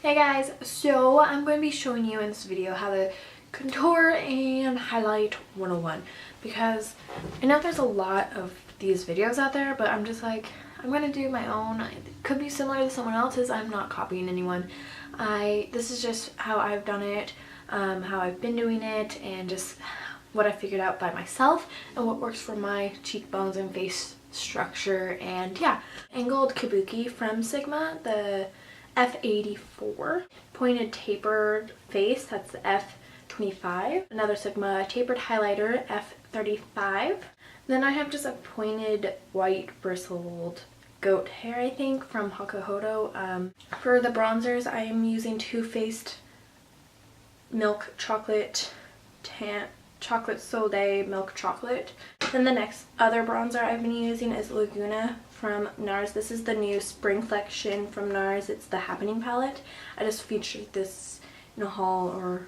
Hey guys, so I'm going to be showing you in this video how to contour and highlight 101 because I know there's a lot of these videos out there, but I'm just like, I'm going to do my own. It could be similar to someone else's. I'm not copying anyone. This is just how I've done it, how I've been doing it, and just what I figured out by myself and what works for my cheekbones and face structure. And yeah, angled kabuki from Sigma, the F84, pointed tapered face, that's the F25, another Sigma tapered highlighter, F35. Then I have just a pointed white bristled goat hair, I think, from Hakuhodo. For the bronzers, I am using Too Faced Milk Chocolate Chocolate Soleil Milk Chocolate. Then the next other bronzer I've been using is Laguna from NARS. This is the new spring collection from NARS. It's the Happening palette. I just featured this in a haul, or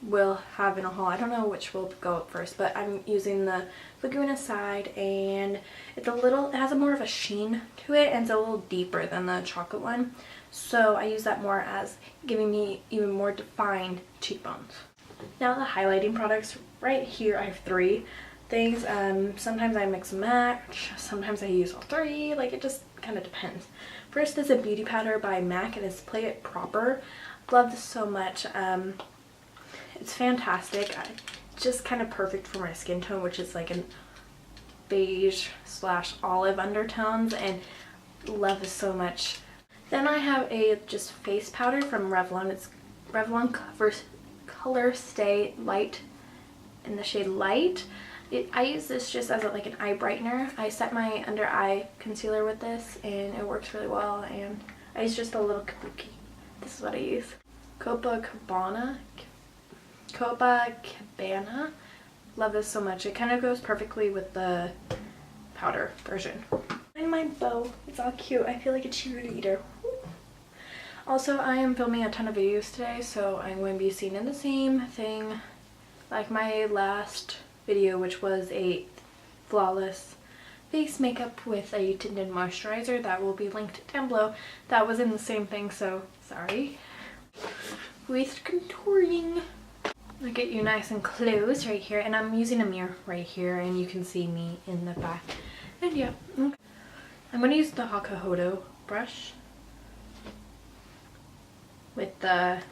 will have in a haul. I don't know which will go up first, but I'm using the Laguna side, and it has a more of a sheen to it, and it's a little deeper than the chocolate one. So I use that more as giving me even more defined cheekbones. Now the highlighting products, right here I have 3 things. Sometimes I mix and match, sometimes I use all 3, like it just kind of depends. First is a beauty powder by MAC, and it's Play It Proper. Love this so much. It's fantastic. It's just kind of perfect for my skin tone, which is like a beige / olive undertones, and love this so much. Then I have a just face powder from Revlon. It's Revlon Color Stay Light in the shade Light. I use this just as like an eye brightener. I set my under eye concealer with this, and it works really well. And I use just a little kabuki. This is what I use. Copacabana. Love this so much. It kind of goes perfectly with the powder version. And my bow. It's all cute. I feel like a cheerleader. Also, I am filming a ton of videos today, so I'm going to be seen in the same thing like my last video, which was a flawless face makeup with a tinted moisturizer. That will be linked down below. That was in the same thing, so sorry. With contouring, I'll get you nice and close right here, and I'm using a mirror right here, and you can see me in the back. And yeah, I'm going to use the Hakuhodo brush with the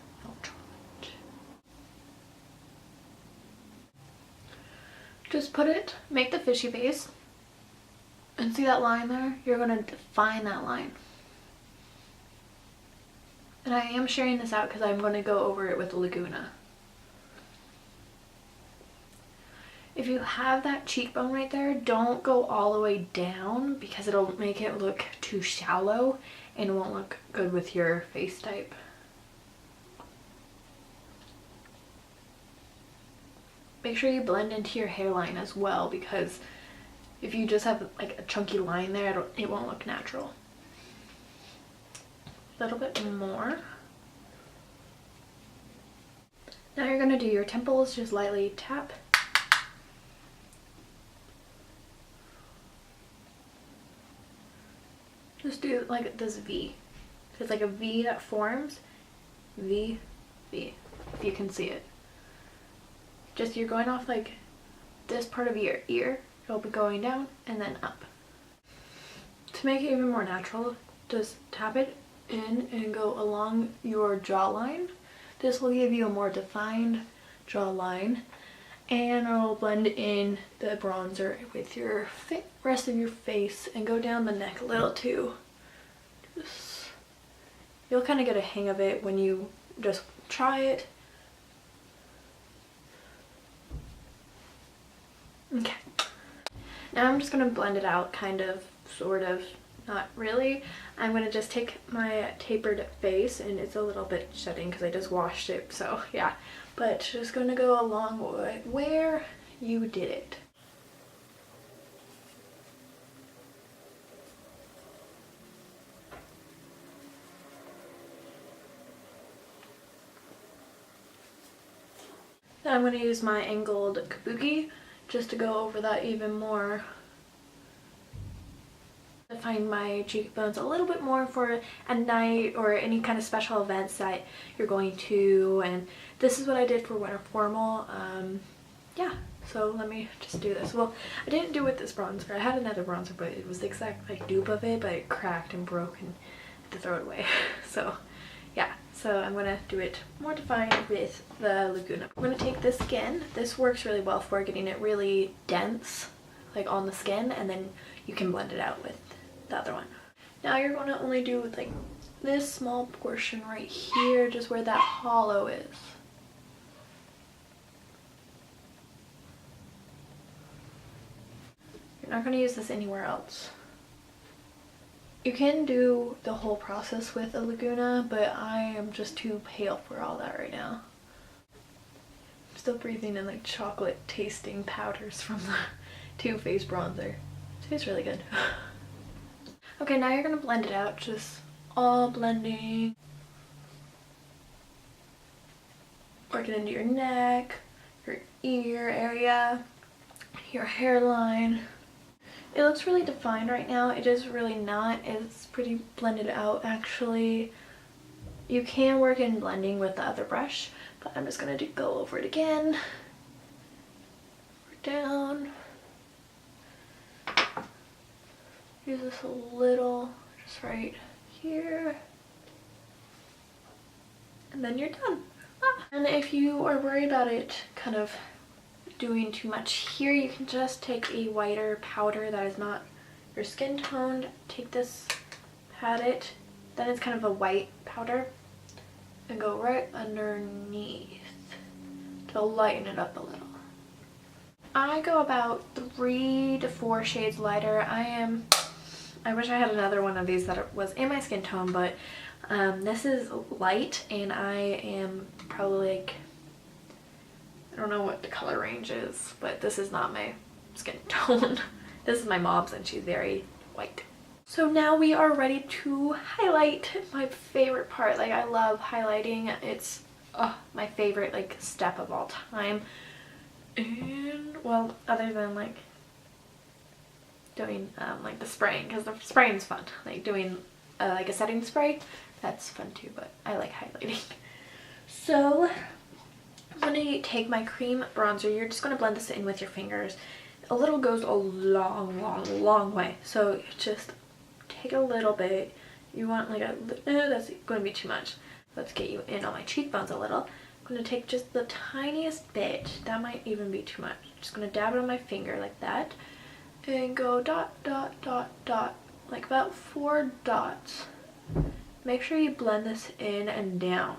just make the fishy face, and see that line there? You're going to define that line. And I am sharing this out because I'm going to go over it with Laguna. If you have that cheekbone right there, don't go all the way down because it'll make it look too shallow and it won't look good with your face type. Make sure you blend into your hairline as well, because if you just have like a chunky line there, it won't look natural. A little bit more. Now you're going to do your temples, just lightly tap. Just do like this V. It's like a V that forms. V, V, if you can see it. Just you're going off like this part of your ear. It'll be going down and then up. To make it even more natural, just tap it in and go along your jawline. This will give you a more defined jawline, and it'll blend in the bronzer with your rest of your face, and go down the neck a little too. You'll kind of get a hang of it when you just try it. Okay, now I'm just going to blend it out, kind of, sort of, not really. I'm going to just take my tapered face, and it's a little bit shedding because I just washed it, so yeah. But just going to go along where you did it. Then I'm going to use my angled kabuki just to go over that even more. define my cheekbones a little bit more for a night or any kind of special events that you're going to, and this is what I did for winter formal. Yeah, so let me just do this. Well, I didn't do it with this bronzer. I had another bronzer, but it was the exact like dupe of it, but it cracked and broke and I had to throw it away. So yeah, so I'm gonna do it more defined with the Laguna. I'm gonna take this skin. This works really well for getting it really dense like on the skin, and then you can blend it out with the other one. Now you're going to only do like this small portion right here, just where that hollow is. You're not going to use this anywhere else. You can do the whole process with a Laguna, but I am just too pale for all that right now. I'm still breathing in like chocolate tasting powders from the Too Faced bronzer. It tastes really good. Okay, now you're going to blend it out, just all blending. Working into your neck, your ear area, your hairline. It looks really defined right now. It is really not. It's pretty blended out actually. You can work in blending with the other brush, but I'm just going to go over it again. Down. Use this a little, just right here. And then you're done. And if you are worried about it kind of doing too much here, you can just take a whiter powder that is not your skin toned. Take this, pat it, then it's kind of a white powder, and go right underneath to lighten it up a little. I go about 3 to 4 shades lighter. I wish I had another one of these that was in my skin tone, but this is light, and I am probably like, I don't know what the color range is, but this is not my skin tone. This is my mom's, and she's very white. So now we are ready to highlight, my favorite part. Like, I love highlighting. It's my favorite like step of all time. And well, other than like doing like the spraying, because the spraying is fun. Like doing like a setting spray, that's fun too, but I like highlighting. So I'm going to take my cream bronzer. You're just going to blend this in with your fingers. A little goes a long way. So just take a little bit. You want like that's going to be too much. Let's get you in on my cheekbones a little. I'm going to take just the tiniest bit. That might even be too much. Just going to dab it on my finger like that. And go dot, dot, dot, dot. Like about 4 dots. Make sure you blend this in and down.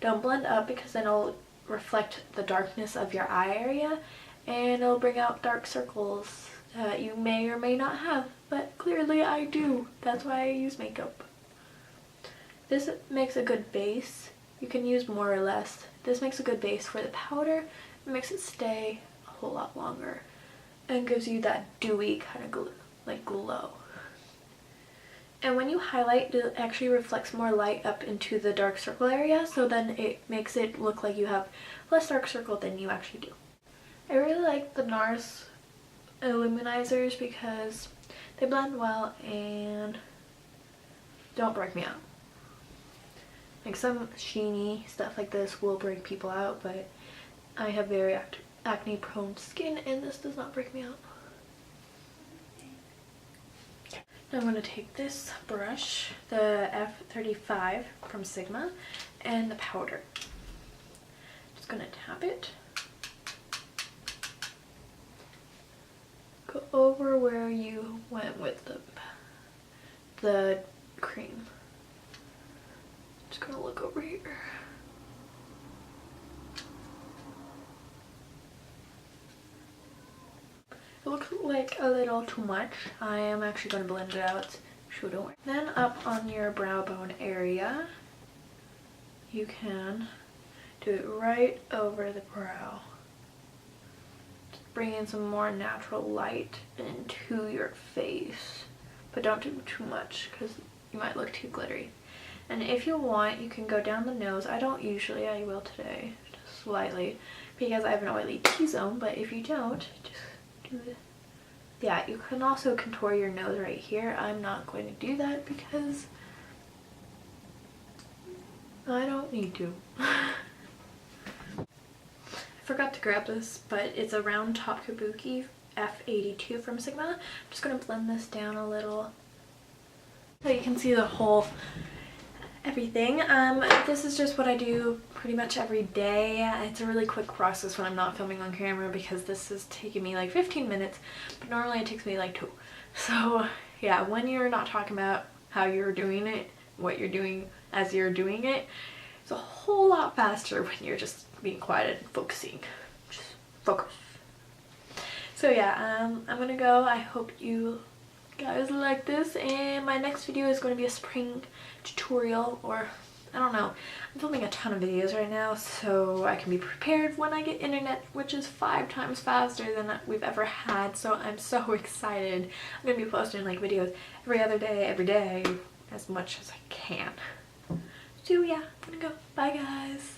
Don't blend up, because then it'll reflect the darkness of your eye area, and it'll bring out dark circles that you may or may not have, but clearly I do. That's why I use makeup. This makes a good base. You can use more or less. This makes a good base for the powder. It makes it stay a whole lot longer and gives you that dewy kind of glow. And when you highlight, it actually reflects more light up into the dark circle area, so then it makes it look like you have less dark circle than you actually do. I really like the NARS illuminizers because they blend well and don't break me out. Like some sheeny stuff like this will break people out, but I have very acne prone skin and this does not break me out. Now I'm going to take this brush, the F35 from Sigma, and the powder. Just going to tap it. Go over where you went with the cream. Just going to look over here. It looks like a little too much. I am actually going to blend it out, so don't worry. Then up on your brow bone area, you can do it right over the brow. Just bring in some more natural light into your face, but don't do too much because you might look too glittery. And if you want, you can go down the nose. I don't usually, I will today, just slightly, because I have an oily T-zone, but if you don't, just do Yeah, you can also contour your nose right here. I'm not going to do that because I don't need to. I forgot to grab this, but it's a round top kabuki F82 from Sigma. I'm just going to blend this down a little so you can see the whole everything. This is just what I do pretty much every day. It's a really quick process when I'm not filming on camera because this is taking me like 15 minutes, but normally it takes me like 2. So yeah, when you're not talking about how you're doing it, what you're doing as you're doing it, it's a whole lot faster when you're just being quiet and focusing. Just focus. So yeah, I'm gonna go. I hope you guys like this, and my next video is going to be a spring tutorial, or I don't know. I'm filming a ton of videos right now so I can be prepared when I get internet, which is 5 times faster than we've ever had. So I'm so excited. I'm gonna be posting like videos every other day, every day, as much as I can. So yeah, I'm gonna go. Bye guys.